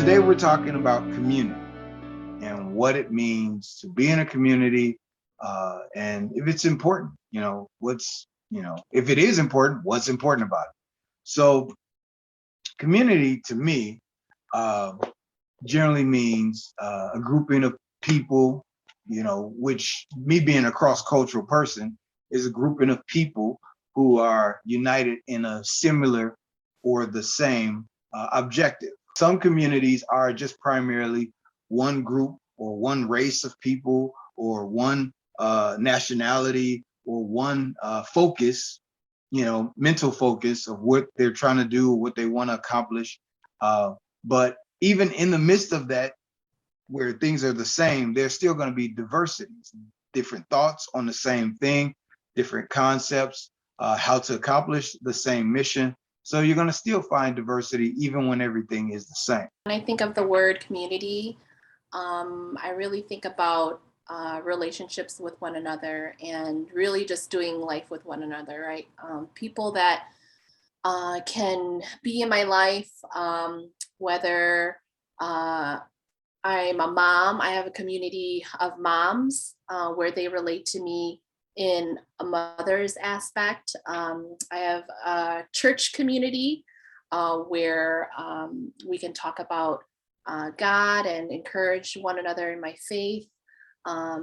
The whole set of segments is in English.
Today we're talking about community and what it means to be in a community, and if it's important, if it is important, what's important about it. So community to me uh, generally means a grouping of people, which me being a cross-cultural person is a grouping of people who are united in a similar or the same objective. Some communities are just primarily one group or one race of people or one nationality or one focus, mental focus of what they're trying to do, what they want to accomplish. But even in the midst of that, where things are the same, there's still going to be diversities, different thoughts on the same thing, different concepts, how to accomplish the same mission. So you're going to still find diversity even when everything is the same. When I think of the word community, I really think about relationships with one another and really just doing life with one another, right? People that can be in my life, whether I'm a mom. I have a community of moms where they relate to me in a mother's aspect. I have a church community where we can talk about God and encourage one another in my faith. A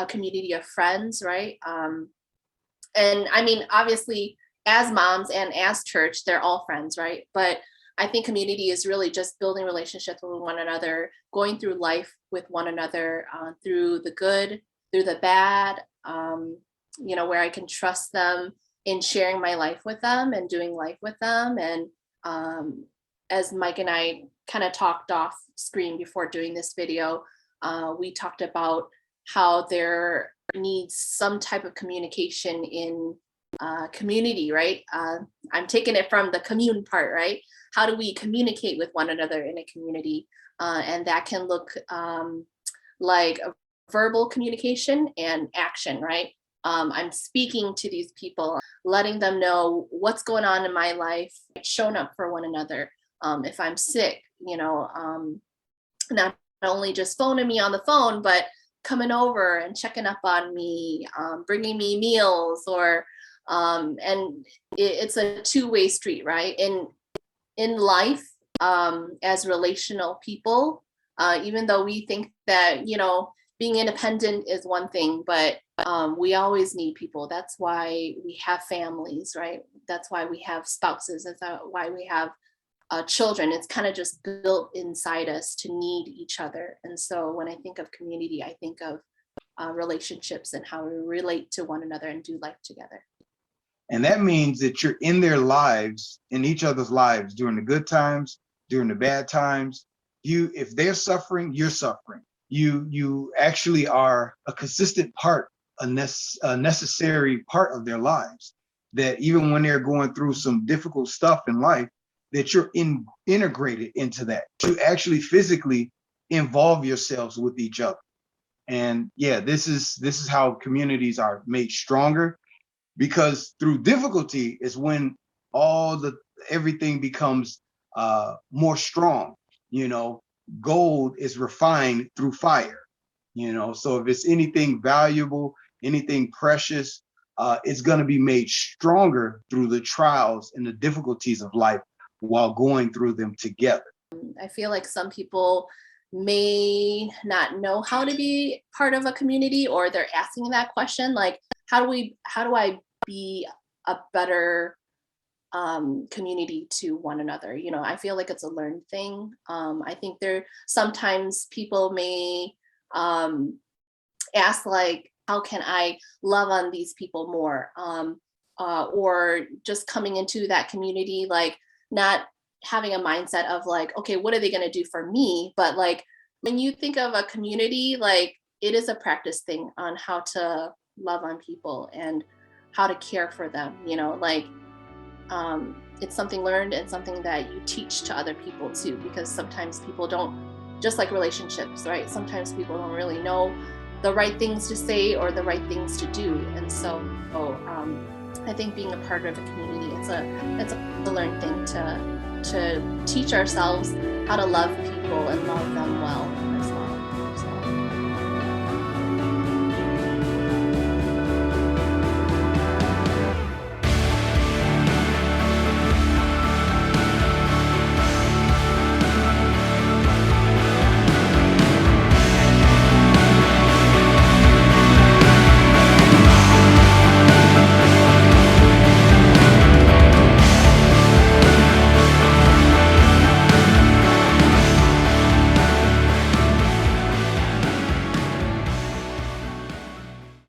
community of friends, right? And I mean, obviously, as moms and as church, they're all friends, right? But I think community is really just building relationships with one another, going through life with one another, through the good, through the bad, where I can trust them in sharing my life with them and doing life with them. And as Mike and I kind of talked off screen before doing this video, we talked about how there needs some type of communication in community, right? I'm taking it from the commune part, right? How do we communicate with one another in a community? And that can look like a verbal communication and action, right? I'm speaking to these people, letting them know what's going on in my life, showing up for one another. If I'm sick, not only just phoning me on the phone, but coming over and checking up on me, bringing me meals, or and it's a two-way street, right? In life, as relational people, even though we think that being independent is one thing, but we always need people. That's why we have families, right? That's why we have spouses. That's why we have children. It's kind of just built inside us to need each other. And so when I think of community, I think of relationships and how we relate to one another and do life together. And that means that you're in their lives, in each other's lives, during the good times, during the bad times. If they're suffering, you're suffering. You actually are a consistent part, a necessary part of their lives. That even when they're going through some difficult stuff in life, that you're integrated into that. You actually physically involve yourselves with each other. And yeah, this is how communities are made stronger, because through difficulty is when everything becomes more strong. Gold is refined through fire. So if it's anything valuable, anything precious, it's going to be made stronger through the trials and the difficulties of life while going through them together. I feel like some people may not know how to be part of a community, or they're asking that question, like, how do I be a better community to one another? I feel like it's a learned thing. I think sometimes people may ask, like, how can I love on these people more? Or just coming into that community, like, not having a mindset of like, okay, what are they going to do for me? But like, when you think of a community, like, it is a practice thing on how to love on people and how to care for them, it's something learned and something that you teach to other people too, because sometimes people don't, just like relationships, right? Sometimes people don't really know the right things to say or the right things to do. And so I think being a part of a community, it's a learned thing to teach ourselves how to love people and love them well as well.